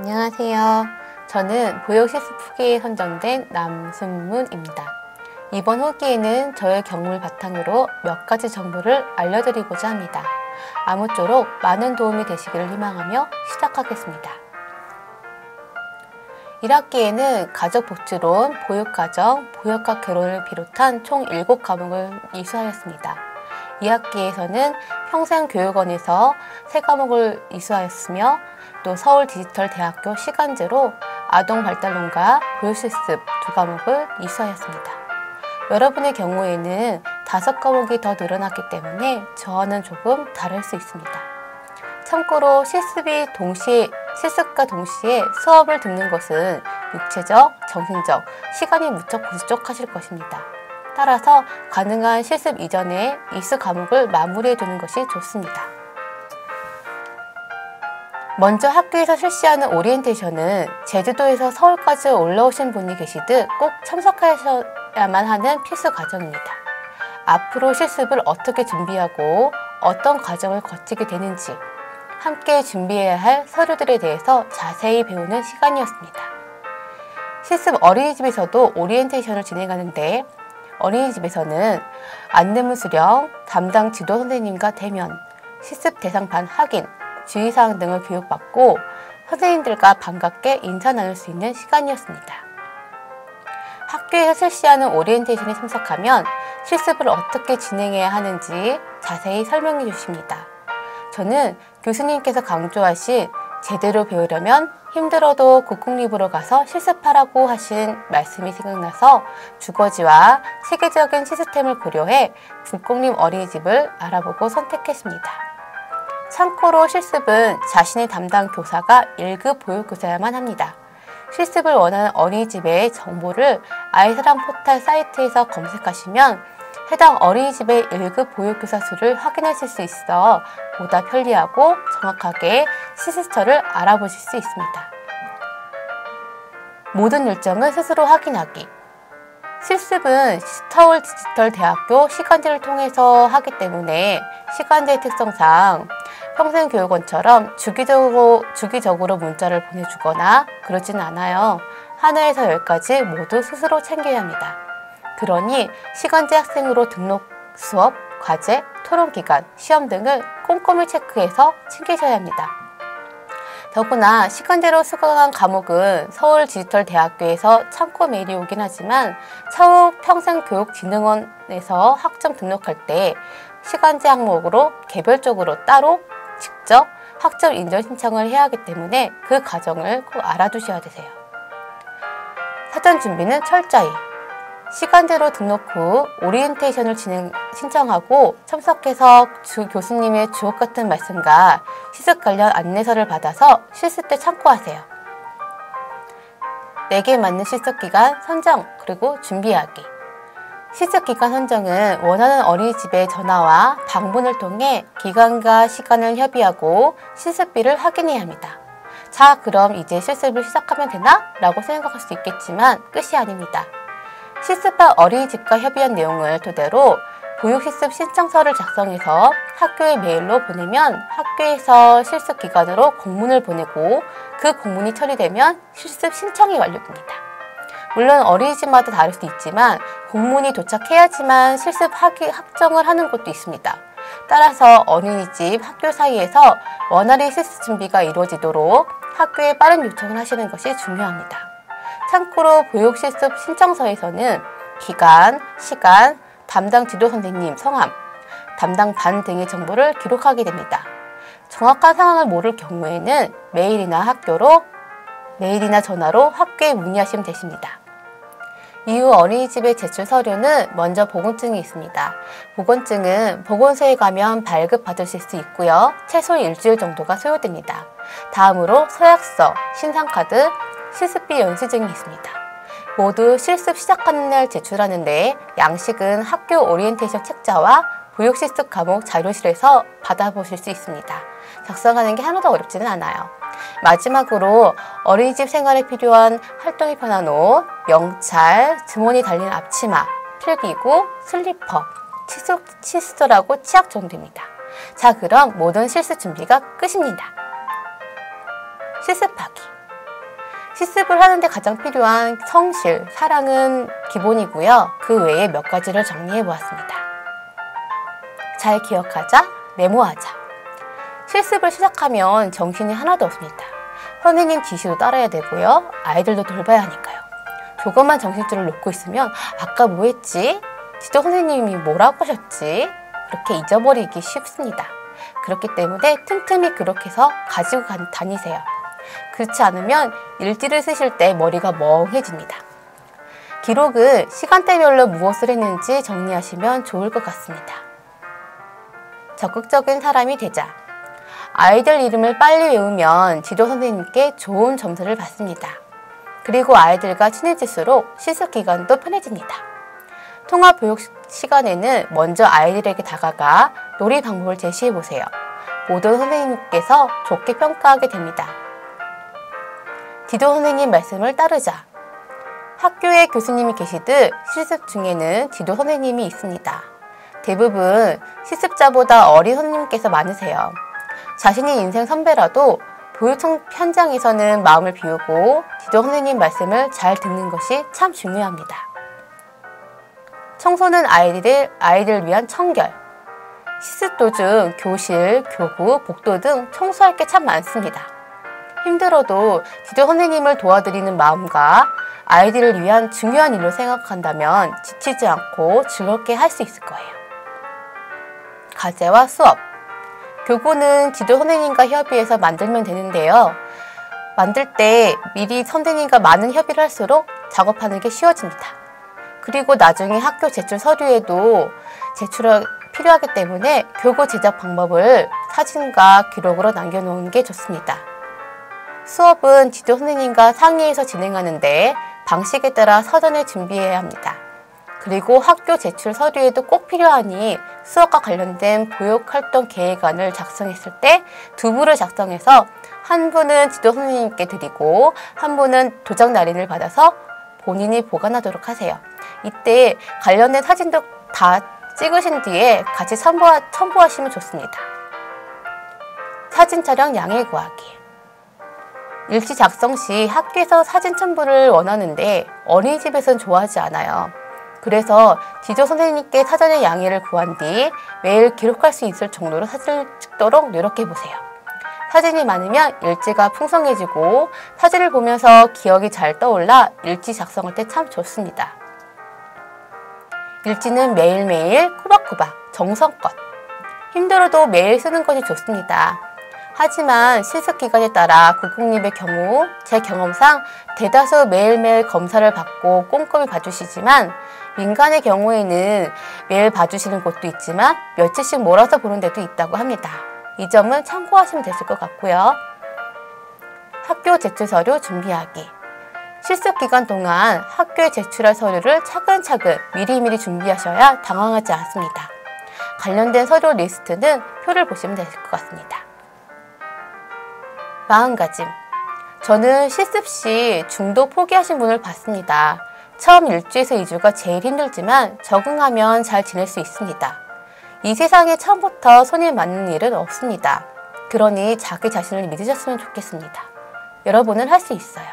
안녕하세요. 저는 보육 실습 후기에 선정된 남순문입니다. 이번 후기에는 저의 경험을 바탕으로 몇 가지 정보를 알려드리고자 합니다. 아무쪼록 많은 도움이 되시기를 희망하며 시작하겠습니다. 1학기에는 가족복지론, 보육가정, 보육학 개론을 비롯한 총 7과목을 이수하였습니다. 2학기에서는 평생교육원에서 3과목을 이수하였으며 또 서울디지털대학교 시간제로 아동발달론과 보육실습 2과목을 이수하였습니다. 여러분의 경우에는 5과목이 더 늘어났기 때문에 저와는 조금 다를 수 있습니다. 참고로 실습과 동시에 수업을 듣는 것은 육체적, 정신적, 시간이 무척 부족하실 것입니다. 따라서 가능한 실습 이전에 이수 과목을 마무리해 두는 것이 좋습니다. 먼저 학교에서 실시하는 오리엔테이션은 제주도에서 서울까지 올라오신 분이 계시듯 꼭 참석하셔야만 하는 필수 과정입니다. 앞으로 실습을 어떻게 준비하고 어떤 과정을 거치게 되는지 함께 준비해야 할 서류들에 대해서 자세히 배우는 시간이었습니다. 실습 어린이집에서도 오리엔테이션을 진행하는데 어린이집에서는 안내문 수령, 담당 지도 선생님과 대면, 실습 대상반 확인, 주의사항 등을 교육받고 선생님들과 반갑게 인사 나눌 수 있는 시간이었습니다. 학교에서 실시하는 오리엔테이션에 참석하면 실습을 어떻게 진행해야 하는지 자세히 설명해 주십니다. 저는 교수님께서 강조하신 제대로 배우려면 힘들어도 국공립으로 가서 실습하라고 하신 말씀이 생각나서 주거지와 세계적인 시스템을 고려해 국공립 어린이집을 알아보고 선택했습니다. 참고로 실습은 자신의 담당 교사가 1급 보육교사야만 합니다. 실습을 원하는 어린이집의 정보를 아이사랑 포털 사이트에서 검색하시면 해당 어린이집의 1급 보육교사 수를 확인하실 수 있어 보다 편리하고 정확하게 시스터를 알아보실 수 있습니다. 모든 일정을 스스로 확인하기. 실습은 서울디지털대학교 시간제를 통해서 하기 때문에 시간제의 특성상 평생교육원처럼 주기적으로 문자를 보내주거나 그러진 않아요. 하나에서 10까지 모두 스스로 챙겨야 합니다. 그러니 시간제 학생으로 등록 수업, 과제, 토론기간, 시험 등을 꼼꼼히 체크해서 챙기셔야 합니다. 더구나 시간제로 수강한 과목은 서울디지털대학교에서 참고 메일이 오긴 하지만 차후 평생교육진흥원에서 학점 등록할 때 시간제 항목으로 개별적으로 따로 직접 학점 인정 신청을 해야 하기 때문에 그 과정을 꼭 알아두셔야 되세요. 사전 준비는 철저히 시간제로 등록 후 오리엔테이션을 신청하고 참석해서 교수님의 주옥같은 말씀과 실습 관련 안내서를 받아서 실습 때 참고하세요. 내게 맞는 실습기간 선정 그리고 준비하기. 실습기간 선정은 원하는 어린이집의 전화와 방문을 통해 기간과 시간을 협의하고 실습비를 확인해야 합니다. 자, 그럼 이제 실습을 시작하면 되나? 라고 생각할 수 있겠지만 끝이 아닙니다. 실습할 어린이집과 협의한 내용을 토대로 보육실습 신청서를 작성해서 학교에 메일로 보내면 학교에서 실습 기간으로 공문을 보내고 그 공문이 처리되면 실습 신청이 완료됩니다. 물론 어린이집마다 다를 수 있지만 공문이 도착해야지만 실습 확정을 하는 곳도 있습니다. 따라서 어린이집, 학교 사이에서 원활히 실습 준비가 이루어지도록 학교에 빠른 요청을 하시는 것이 중요합니다. 참고로 보육실습 신청서에서는 기간, 시간, 담당 지도 선생님 성함, 담당 반 등의 정보를 기록하게 됩니다. 정확한 상황을 모를 경우에는 메일이나 전화로 학교에 문의하시면 되십니다. 이후 어린이집의 제출 서류는 먼저 보건증이 있습니다. 보건증은 보건소에 가면 발급받으실 수 있고요. 최소 일주일 정도가 소요됩니다. 다음으로 서약서, 신상카드, 실습비 연수증이 있습니다. 모두 실습 시작하는 날 제출하는데 양식은 학교 오리엔테이션 책자와 보육실습 과목 자료실에서 받아보실 수 있습니다. 작성하는 게 하나도 어렵지는 않아요. 마지막으로 어린이집 생활에 필요한 활동이 편한 옷, 명찰, 주머니 달린 앞치마, 필기구, 슬리퍼, 칫솔하고 치약 정도입니다. 자, 그럼 모든 실습 준비가 끝입니다. 실습하기. 실습을 하는데 가장 필요한 성실, 사랑은 기본이고요. 그 외에 몇 가지를 정리해 보았습니다. 잘 기억하자, 메모하자. 실습을 시작하면 정신이 하나도 없습니다. 선생님 지시도 따라야 되고요. 아이들도 돌봐야 하니까요. 조금만 정신줄을 놓고 있으면 아까 뭐 했지? 지도 선생님이 뭐라고 하셨지? 그렇게 잊어버리기 쉽습니다. 그렇기 때문에 틈틈이 기록해서 가지고 다니세요. 그렇지 않으면 일지를 쓰실 때 머리가 멍해집니다. 기록은 시간대별로 무엇을 했는지 정리하시면 좋을 것 같습니다. 적극적인 사람이 되자. 아이들 이름을 빨리 외우면 지도 선생님께 좋은 점수를 받습니다. 그리고 아이들과 친해질수록 실습 기간도 편해집니다. 통합 교육 시간에는 먼저 아이들에게 다가가 놀이 방법을 제시해 보세요. 모든 선생님께서 좋게 평가하게 됩니다. 지도 선생님 말씀을 따르자. 학교에 교수님이 계시듯 실습 중에는 지도 선생님이 있습니다. 대부분 실습자보다 어린 선생님께서 많으세요. 자신이 인생 선배라도 교육 현장에서는 마음을 비우고 지도 선생님 말씀을 잘 듣는 것이 참 중요합니다. 청소는 아이들을 위한 청결. 실습 도중 교실, 교구, 복도 등 청소할 게 참 많습니다. 힘들어도 지도 선생님을 도와드리는 마음과 아이들을 위한 중요한 일로 생각한다면 지치지 않고 즐겁게 할 수 있을 거예요. 과제와 수업. 교구는 지도 선생님과 협의해서 만들면 되는데요. 만들 때 미리 선생님과 많은 협의를 할수록 작업하는 게 쉬워집니다. 그리고 나중에 학교 제출 서류에도 필요하기 때문에 교구 제작 방법을 사진과 기록으로 남겨놓는 게 좋습니다. 수업은 지도 선생님과 상의해서 진행하는데 방식에 따라 사전에 준비해야 합니다. 그리고 학교 제출 서류에도 꼭 필요하니 수업과 관련된 보육활동 계획안을 작성했을 때 두 부를 작성해서 한 부는 지도 선생님께 드리고 한 부는 도장 날인을 받아서 본인이 보관하도록 하세요. 이때 관련된 사진도 다 찍으신 뒤에 같이 첨부하시면 좋습니다. 사진 촬영 양해 구하기. 일지 작성 시 학교에서 사진 첨부를 원하는데 어린이집에서는 좋아하지 않아요. 그래서 지도 선생님께 사전에 양해를 구한 뒤 매일 기록할 수 있을 정도로 사진을 찍도록 노력해보세요. 사진이 많으면 일지가 풍성해지고 사진을 보면서 기억이 잘 떠올라 일지 작성할 때 참 좋습니다. 일지는 매일매일 꼬박꼬박 정성껏. 힘들어도 매일 쓰는 것이 좋습니다. 하지만 실습 기간에 따라 국공립의 경우 제 경험상 대다수 매일매일 검사를 받고 꼼꼼히 봐주시지만 민간의 경우에는 매일 봐주시는 곳도 있지만 며칠씩 몰아서 보는 데도 있다고 합니다. 이 점은 참고하시면 되실 것 같고요. 학교 제출 서류 준비하기. 실습 기간 동안 학교에 제출할 서류를 차근차근 미리미리 준비하셔야 당황하지 않습니다. 관련된 서류 리스트는 표를 보시면 되실 것 같습니다. 마음가짐. 저는 실습 시 중도 포기하신 분을 봤습니다. 처음 1주에서 2주가 제일 힘들지만 적응하면 잘 지낼 수 있습니다. 이 세상에 처음부터 손에 맞는 일은 없습니다. 그러니 자기 자신을 믿으셨으면 좋겠습니다. 여러분은 할 수 있어요.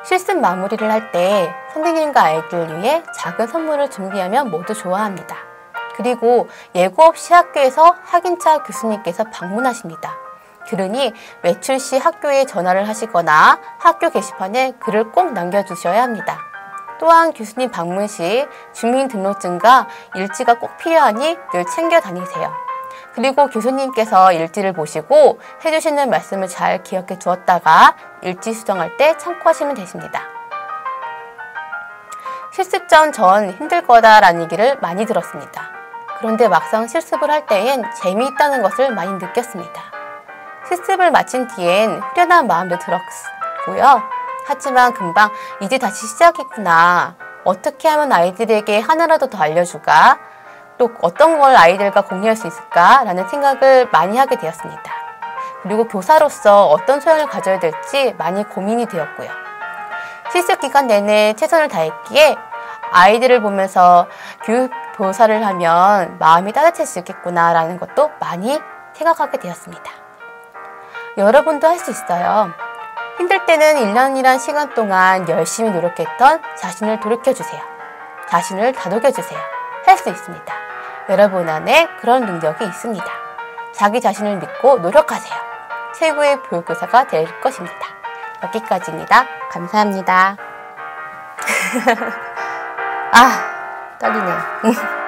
실습 마무리를 할 때 선생님과 아이들을 위해 작은 선물을 준비하면 모두 좋아합니다. 그리고 예고 없이 학교에서 확인차 교수님께서 방문하십니다. 그러니 외출 시 학교에 전화를 하시거나 학교 게시판에 글을 꼭 남겨주셔야 합니다. 또한 교수님 방문 시 주민등록증과 일지가 꼭 필요하니 늘 챙겨 다니세요. 그리고 교수님께서 일지를 보시고 해주시는 말씀을 잘 기억해 두었다가 일지 수정할 때 참고하시면 되십니다. 실습 전 힘들 거다라는 얘기를 많이 들었습니다. 그런데 막상 실습을 할 때엔 재미있다는 것을 많이 느꼈습니다. 실습을 마친 뒤엔 후련한 마음도 들었고요. 하지만 금방 이제 다시 시작이구나. 어떻게 하면 아이들에게 하나라도 더 알려줄까? 또 어떤 걸 아이들과 공유할 수 있을까? 라는 생각을 많이 하게 되었습니다. 그리고 교사로서 어떤 소양을 가져야 될지 많이 고민이 되었고요. 실습 기간 내내 최선을 다했기에 아이들을 보면서 교사를 하면 마음이 따뜻해지겠구나 라는 것도 많이 생각하게 되었습니다. 여러분도 할 수 있어요. 힘들 때는 1년이란 시간 동안 열심히 노력했던 자신을 돌이켜주세요. 자신을 다독여주세요. 할 수 있습니다. 여러분 안에 그런 능력이 있습니다. 자기 자신을 믿고 노력하세요. 최고의 보육교사가 될 것입니다. 여기까지입니다. 감사합니다. 아, 떨리네요.